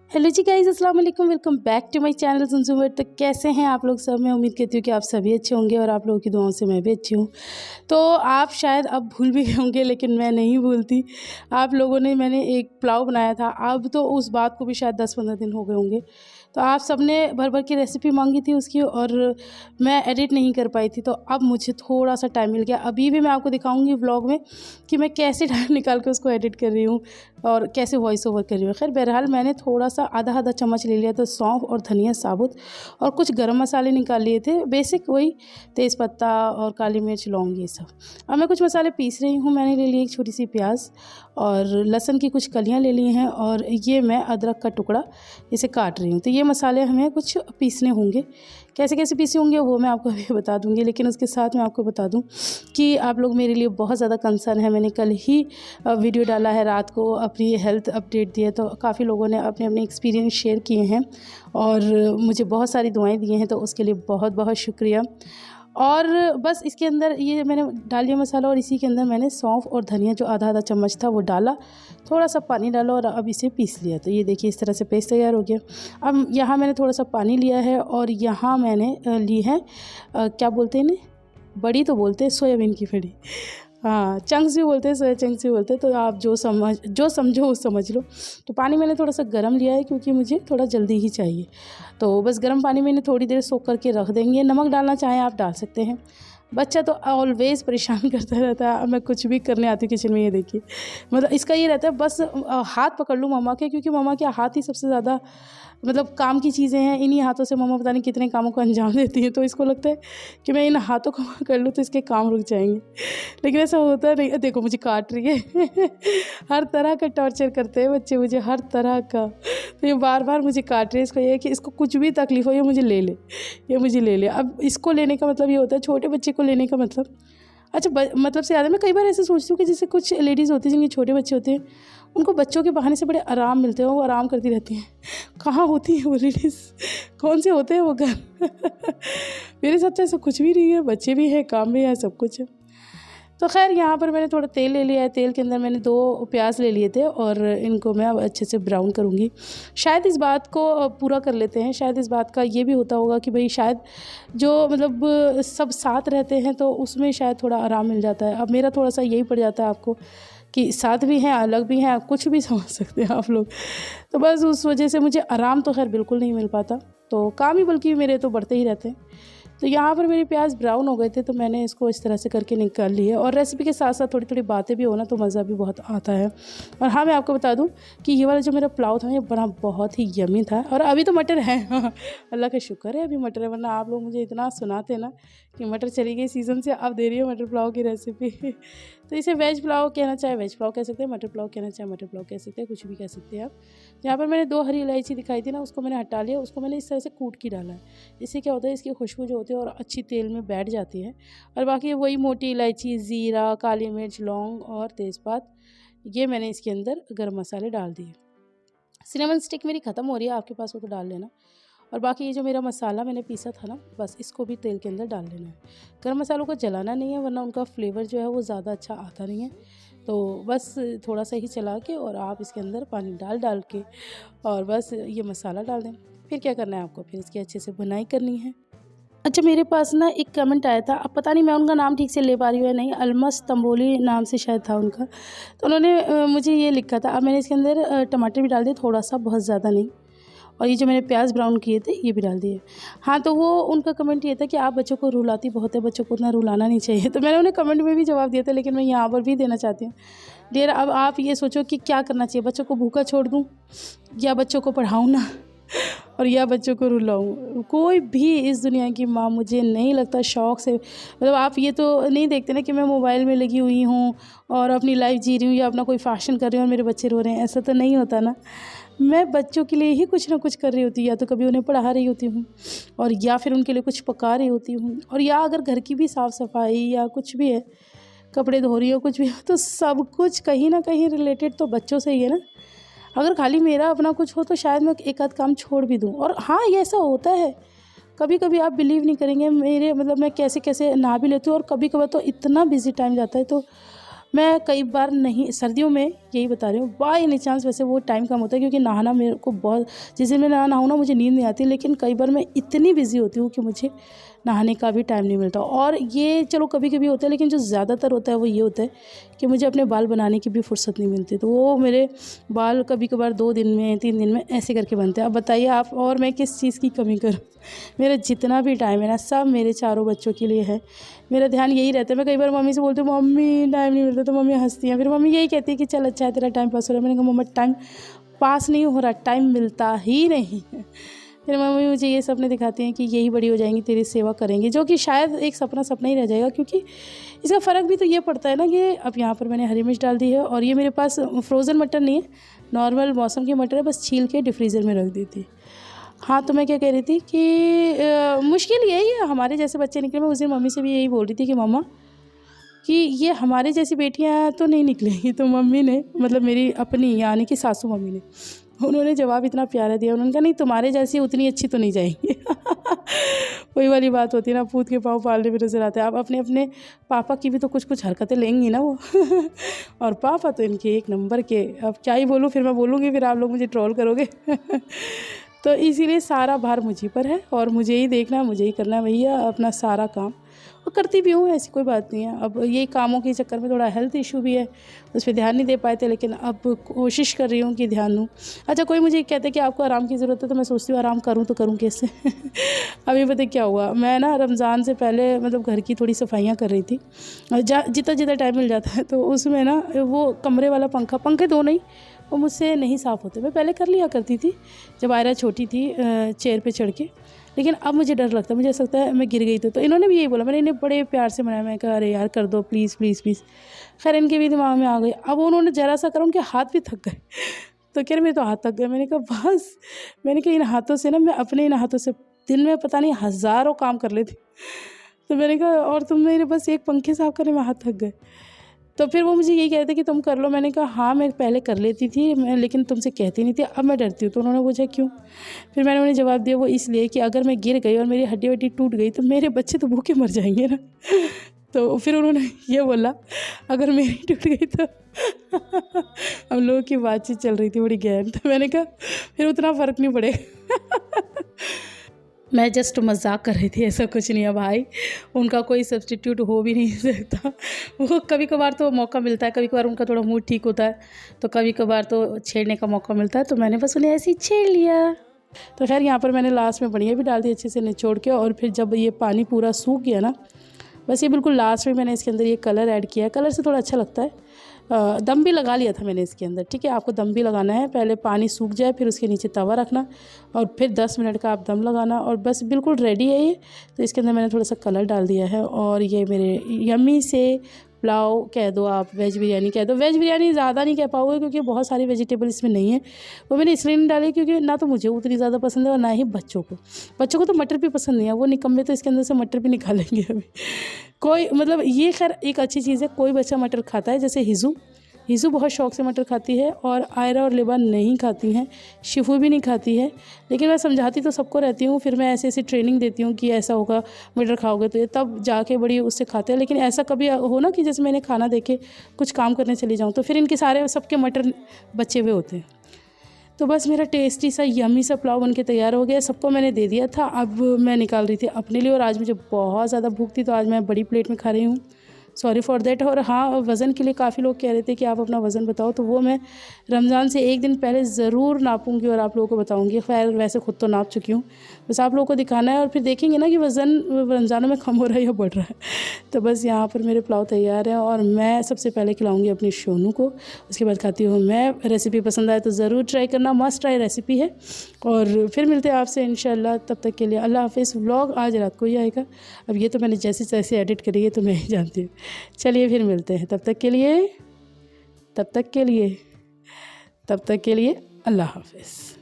Hello जी guys, अस्सलाम वालेकुम। Welcome back to my channel ज़ुमज़ुम। तो कैसे हैं आप लोग सब? मैं उम्मीद करती हूँ कि आप सभी अच्छे होंगे और आप लोगों की दुआओं से मैं भी अच्छी हूँ। तो आप शायद अब भूल भी गए होंगे, लेकिन मैं नहीं भूलती। आप लोगों ने मैंने एक पुलाव बनाया था, अब तो उस बात को भी शायद 10-15 दिन हो गए होंगे। तो आप सब ने भर भर की रेसिपी मांगी थी उसकी, और मैं एडिट नहीं कर पाई थी। तो अब मुझे थोड़ा सा टाइम मिल गया। अभी भी मैं आपको दिखाऊंगी व्लॉग में कि मैं कैसे टाइम निकाल के उसको एडिट कर रही हूँ और कैसे वॉइस ओवर कर रही हूँ। खैर बहरहाल मैंने थोड़ा सा आधा चम्मच ले लिया था सौंफ और धनिया साबुत, और कुछ गरम मसाले निकाल लिए थे बेसिक, वही तेज़पत्ता और काली मिर्च लौंग ये सब। अब मैं कुछ मसाले पीस रही हूँ। मैंने ले ली एक छोटी सी प्याज और लहसुन की कुछ कलियाँ ले ली हैं, और ये मैं अदरक का टुकड़ा इसे काट रही हूँ। तो ये मसाले हमें कुछ पीसने होंगे। कैसे कैसे पीसे होंगे वो मैं आपको अभी बता दूँगी, लेकिन उसके साथ मैं आपको बता दूँ कि आप लोग मेरे लिए बहुत ज़्यादा कंसर्न है। मैंने कल ही वीडियो डाला है रात को, अपनी हेल्थ अपडेट दी है, तो काफ़ी लोगों ने अपने अपने एक्सपीरियंस शेयर किए हैं और मुझे बहुत सारी दुआएं दी हैं, तो उसके लिए बहुत बहुत शुक्रिया। और बस इसके अंदर ये मैंने डाल दिया मसाला, और इसी के अंदर मैंने सौंफ और धनिया जो आधा चम्मच था वो डाला, थोड़ा सा पानी डाला और अब इसे पीस लिया। तो ये देखिए इस तरह से पेस्ट तैयार हो गया। अब यहाँ मैंने थोड़ा सा पानी लिया है, और यहाँ मैंने ली है क्या बोलते हैं इन्हें, बड़ी तो बोलते हैं, सोयाबीन की बड़ी। हाँ, चंक्स भी बोलते हैं, सोया चंक्स भी बोलते हैं, तो आप जो समझो वो समझ लो। तो पानी मैंने थोड़ा सा गर्म लिया है क्योंकि मुझे थोड़ा जल्दी ही चाहिए। तो बस गर्म पानी में थोड़ी देर सोख करके रख देंगे। नमक डालना चाहें आप डाल सकते हैं। बच्चा तो ऑलवेज़ परेशान करता रहता है। मैं कुछ भी करने आती हूँ किचन में, ये देखिए, मतलब इसका ये रहता है बस हाथ पकड़ लूँ मम्मा के, क्योंकि मम्मा के हाथ ही सबसे ज़्यादा मतलब काम की चीज़ें हैं। इन्हीं हाथों से मम्मा पता नहीं कितने कामों को अंजाम देती हैं। तो इसको लगता है कि मैं इन हाथों को कर लूँ तो इसके काम रुक जाएंगे, लेकिन ऐसा होता नहीं। देखो मुझे काट रही है हर तरह का टॉर्चर करते हैं बच्चे मुझे, हर तरह का। तो ये बार बार मुझे काट रही है। इसको ये है कि इसको कुछ भी तकलीफ़ हो ये मुझे ले ले, ये मुझे ले ले। अब इसको लेने का मतलब ये होता है, छोटे बच्चे को लेने का मतलब, अच्छा मतलब से याद है, मैं कई बार ऐसे सोचती हूँ कि जैसे कुछ लेडीज़ होती हैं जिनके छोटे बच्चे होते हैं, उनको बच्चों के बहाने से बड़े आराम मिलते हैं, वो आराम करती रहती हैं। कहाँ होती हैं वो लेडीज़, कौन से होते हैं वो घर मेरे साथ तो ऐसा कुछ भी नहीं है, बच्चे भी हैं, काम भी है, सब कुछ है। तो खैर यहाँ पर मैंने थोड़ा तेल ले लिया है। तेल के अंदर मैंने 2 प्याज ले लिए थे, और इनको मैं अब अच्छे से ब्राउन करूँगी। शायद इस बात को पूरा कर लेते हैं। शायद इस बात का ये भी होता होगा कि भाई शायद जो मतलब सब साथ रहते हैं तो उसमें शायद थोड़ा आराम मिल जाता है। अब मेरा थोड़ा सा यही पड़ जाता है आपको कि साथ भी हैं अलग भी हैं, कुछ भी समझ सकते हैं आप लोग। तो बस उस वजह से मुझे आराम तो खैर बिल्कुल नहीं मिल पाता, तो काम ही बल्कि मेरे तो बढ़ते ही रहते हैं। तो यहाँ पर मेरे प्याज ब्राउन हो गए थे, तो मैंने इसको इस तरह से करके निकाल ली है। और रेसिपी के साथ साथ थोड़ी थोड़ी बातें भी हो ना, तो मज़ा भी बहुत आता है। और हाँ, मैं आपको बता दूँ कि ये वाला जो मेरा पुलाव था ये बड़ा बहुत ही यमी था। और अभी तो मटर है अल्लाह का शुक्र है अभी मटर है, वरना आप लोग मुझे इतना सुनाते ना कि मटर चली गई सीज़न से, अब दे रही है मटर पुलाव की रेसिपी तो इसे वेज पुलाव कहना चाहे वेज पुलाव कह सकते हैं, मटर पुलाव कहना चाहे मटर पुलाव कह सकते हैं, कुछ भी कह सकते हैं आप। यहाँ पर मैंने 2 हरी इलायची दिखाई थी ना, उसको मैंने हटा लिया। उसको मैंने इस तरह से कूट के डाला है। इससे क्या होता है, इसकी खुशबू जो होती है और अच्छी तेल में बैठ जाती है। और बाकी वही मोटी इलायची, ज़ीरा, काली मिर्च, लौंग और तेज़पात, ये मैंने इसके अंदर गर्म मसाले डाल दिए। सिनेमन स्टिक मेरी ख़त्म हो रही है, आपके पास हो तो डाल लेना। और बाकी ये जो मेरा मसाला मैंने पीसा था ना, बस इसको भी तेल के अंदर डाल लेना है। गर्म मसालों को जलाना नहीं है, वरना उनका फ्लेवर जो है वो ज़्यादा अच्छा आता नहीं है। तो बस थोड़ा सा ही चला के और आप इसके अंदर पानी डाल के और बस ये मसाला डाल दें। फिर क्या करना है आपको, फिर इसकी अच्छे से भुनाई करनी है। अच्छा, मेरे पास ना एक कमेंट आया था, अब पता नहीं मैं उनका नाम ठीक से ले पा रही हूँ या नहीं, अलमस तंबोली नाम से शायद था उनका। तो उन्होंने मुझे ये लिखा था। अब मैंने इसके अंदर टमाटर भी डाल दिए, थोड़ा सा, बहुत ज़्यादा नहीं। और ये जो मैंने प्याज ब्राउन किए थे ये भी डाल दिए। हाँ, तो वो उनका कमेंट ये था कि आप बच्चों को रुलाती बहुत है, बच्चों को उतना रुलाना नहीं चाहिए। तो मैंने उन्हें कमेंट में भी जवाब दिया था, लेकिन मैं यहाँ पर भी देना चाहती हूँ। डियर, अब आप ये सोचो कि क्या करना चाहिए, बच्चों को भूखा छोड़ दूँ या बच्चों को पढ़ाऊँ ना और या बच्चों को रुलाऊँ। कोई भी इस दुनिया की माँ, मुझे नहीं लगता, शौक़ से, मतलब आप ये तो नहीं देखते ना कि मैं मोबाइल में लगी हुई हूँ और अपनी लाइफ जी रही हूँ या अपना कोई फैशन कर रही हूँ और मेरे बच्चे रो रहे हैं, ऐसा तो नहीं होता ना। मैं बच्चों के लिए ही कुछ ना कुछ कर रही होती, या तो कभी उन्हें पढ़ा रही होती हूँ, और या फिर उनके लिए कुछ पका रही होती हूँ, और या अगर घर की भी साफ़ सफाई या कुछ भी है, कपड़े धो रही हो, कुछ भी हो, तो सब कुछ कहीं ना कहीं रिलेटेड तो बच्चों से ही है ना। अगर खाली मेरा अपना कुछ हो तो शायद मैं एक आध काम छोड़ भी दूँ। और हाँ, ये ऐसा होता है, कभी कभी आप बिलीव नहीं करेंगे मेरे, मतलब मैं कैसे कैसे नहा भी लेती हूँ, और कभी कभार तो इतना बिजी टाइम जाता है, तो मैं कई बार नहीं, सर्दियों में यही बता रही हूँ। बाय एनी चांस वैसे वो टाइम कम होता है क्योंकि नहाना मेरे को बहुत, जिस दिन मैं ना नहाऊँ ना मुझे नींद नहीं आती, लेकिन कई बार मैं इतनी बिजी होती हूँ कि मुझे नहाने का भी टाइम नहीं मिलता। और ये चलो कभी कभी होता है, लेकिन जो ज़्यादातर होता है वो ये होता है कि मुझे अपने बाल बनाने की भी फुर्सत नहीं मिलती। तो वो मेरे बाल कभी कभार 2 दिन में 3 दिन में ऐसे करके बनते हैं। अब बताइए आप और मैं किस चीज़ की कमी करूँ। मेरा जितना भी टाइम है ना सब मेरे चारों बच्चों के लिए है। मेरा ध्यान यही रहता है। मैं कई बार मम्मी से बोलती हूँ मम्मी टाइम नहीं मिलता, तो मम्मी हंसती हैं। फिर मम्मी यही कहती है कि चल अच्छा है तेरा टाइम पास हो रहा है। मैंने कहा मम्मा टाइम पास नहीं हो रहा, टाइम मिलता ही नहीं है। फिर मम्मी मुझे ये सपने दिखाती हैं कि यही बड़ी हो जाएंगी तेरी सेवा करेंगी, जो कि शायद एक सपना ही रह जाएगा। क्योंकि इसका फ़र्क भी तो ये पड़ता है ना कि अब यहाँ पर मैंने हरी मिर्च डाल दी है और ये मेरे पास फ्रोज़न मटर नहीं है, नॉर्मल मौसम की मटर है, बस छील के डिफ्रीज़र में रख दी थी। हाँ, तो मैं क्या कह रही थी कि मुश्किल यही है हमारे जैसे बच्चे निकले। मैं उस दिन मम्मी से भी यही बोल रही थी कि मम्मा कि ये हमारे जैसी बेटियां तो नहीं निकलेंगी। तो मम्मी ने, मतलब मेरी अपनी यानी कि सासू मम्मी ने, उन्होंने जवाब इतना प्यारा दिया। उन्होंने कहा नहीं तुम्हारे जैसी उतनी अच्छी तो नहीं जाएंगी। वही वाली बात होती है ना, पूत के पाँव पालने में नजर आते हैं। आप अपने अपने पापा की भी तो कुछ हरकतें लेंगी ना वो। और पापा तो इनके एक नंबर के, अब क्या ही बोलूँ, फिर मैं बोलूँगी फिर आप लोग मुझे ट्रोल करोगे। तो इसीलिए सारा भार मुझी पर है और मुझे ही देखना है, मुझे ही करना है भैया अपना सारा काम। और करती भी हूँ, ऐसी कोई बात नहीं है। अब यही कामों के चक्कर में थोड़ा हेल्थ इशू भी है, उस पर ध्यान नहीं दे पाए थे, लेकिन अब कोशिश कर रही हूँ कि ध्यान दूँ। अच्छा, कोई मुझे कहते हैं कि आपको आराम की ज़रूरत है, तो मैं सोचती हूँ आराम करूँ तो करूँ कैसे। अभी पता क्या हुआ, मैं ना रमज़ान से पहले मतलब घर की थोड़ी सफाइयाँ कर रही थी। जितना टाइम मिल जाता है तो उसमें ना वो कमरे वाला पंखे दो नहीं, वो मुझसे नहीं साफ़ होते। मैं पहले कर लिया करती थी जब आयरा छोटी थी, चेयर पे चढ़ के, लेकिन अब मुझे डर लगता है, मुझे ऐसा लगता है मैं गिर गई तो इन्होंने भी यही बोला। मैंने इन्हें बड़े प्यार से मनाया, मैं कहा अरे यार कर दो प्लीज़ प्लीज़ प्लीज़। खैर इनके भी दिमाग में आ गई। अब उन्होंने ज़रा सा करा, उनके हाथ भी थक गए। तो कह रहे मेरे तो हाथ थक गए। मैंने कहा बस, मैंने कहा इन हाथों से ना, मैं अपने इन हाथों से दिन में पता नहीं हज़ारों काम कर लेती। तो मैंने कहा और तुम मेरे बस एक पंखे साफ़ करने में हाथ थक गए। तो फिर वो मुझे यही कहते कि तुम कर लो। मैंने कहा हाँ मैं पहले कर लेती थी, मैं लेकिन तुमसे कहती नहीं थी, अब मैं डरती हूँ। तो उन्होंने पूछा क्यों? फिर मैंने उन्हें जवाब दिया वो इसलिए कि अगर मैं गिर गई और मेरी हड्डी वड्डी टूट गई तो मेरे बच्चे तो भूखे मर जाएंगे ना। तो फिर उन्होंने ये बोला अगर मेरी टूट गई तो हम लोगों की बातचीत चल रही थी बड़ी गहन। तो मैंने कहा फिर उतना फ़र्क नहीं पड़ेगा। मैं जस्ट मजाक कर रही थी, ऐसा कुछ नहीं है भाई, उनका कोई सब्स्टिट्यूट हो भी नहीं सकता। वो कभी कभार तो मौका मिलता है, कभी कभार उनका थोड़ा मूड ठीक होता है तो कभी कभार तो छेड़ने का मौका मिलता है, तो मैंने बस उन्हें ऐसे ही छेड़ लिया। तो खैर यहाँ पर मैंने लास्ट में बढ़िया भी डाल दी अच्छे से निचोड़ के। और फिर जब ये पानी पूरा सूख गया ना, बस ये बिल्कुल लास्ट में मैंने इसके अंदर ये कलर ऐड किया है। कलर से थोड़ा अच्छा लगता है। दम भी लगा लिया था मैंने इसके अंदर, ठीक है। आपको दम भी लगाना है, पहले पानी सूख जाए फिर उसके नीचे तवा रखना और फिर 10 मिनट का आप दम लगाना और बस बिल्कुल रेडी है ये। तो इसके अंदर मैंने थोड़ा सा कलर डाल दिया है और ये मेरे यम्मी से पुलाव कह दो, आप वेज बिरयानी कह दो। वेज बिरयानी ज़्यादा नहीं कह पाओगे क्योंकि बहुत सारी वेजिटेबल इसमें नहीं है। वो मैंने इसलिए नहीं डाली क्योंकि ना तो मुझे उतनी ज़्यादा पसंद है और ना ही बच्चों को तो मटर भी पसंद नहीं है। वो निकम्मे तो इसके अंदर से मटर भी निकालेंगे अभी। कोई मतलब ये खैर एक अच्छी चीज़ है, कोई बच्चा मटर खाता है, जैसे हिज़ू बहुत शौक़ से मटर खाती है और आयरा और लिबा नहीं खाती हैं, शिफू भी नहीं खाती है। लेकिन मैं समझाती तो सबको रहती हूँ, फिर मैं ऐसे ट्रेनिंग देती हूँ कि ऐसा होगा मटर खाओगे तो ये, तब जाके बड़ी उससे खाते हैं। लेकिन ऐसा कभी हो ना कि जैसे मैंने खाना देखे कुछ काम करने चली जाऊँ तो फिर इनके सारे सबके मटर बचे हुए होते हैं। तो बस मेरा टेस्टी सा यम्मी सा पुलाव बनके तैयार हो गया। सबको मैंने दे दिया था, अब मैं निकाल रही थी अपने लिए। और आज मुझे बहुत ज़्यादा भूख थी तो आज मैं बड़ी प्लेट में खा रही हूँ, सॉरी फॉर देट। और हाँ, वज़न के लिए काफ़ी लोग कह रहे थे कि आप अपना वज़न बताओ, तो वो मैं रमज़ान से एक दिन पहले ज़रूर नापूंगी और आप लोगों को बताऊंगी। खैर वैसे खुद तो नाप चुकी हूँ, बस आप लोगों को दिखाना है और फिर देखेंगे ना कि वज़न रमज़ानों में कम हो रहा है या बढ़ रहा है। तो बस यहाँ पर मेरे पुलाव तैयार है और मैं सबसे पहले खिलाऊँगी अपनी शोनू को, उसके बाद खाती हूँ मैं। रेसिपी पसंद आए तो ज़रूर ट्राई करना, मस्ट ट्राई रेसिपी है। और फिर मिलते हैं आपसे इंशाल्लाह, तब तक के लिए अल्लाह हाफ़िज़। व्लॉग आज रात को ही आएगा, अब ये तो मैंने जैसे जैसे एडिट करी है तो मैं ही जानती हूँ। चलिए फिर मिलते हैं, तब तक के लिए अल्लाह हाफ़िज़।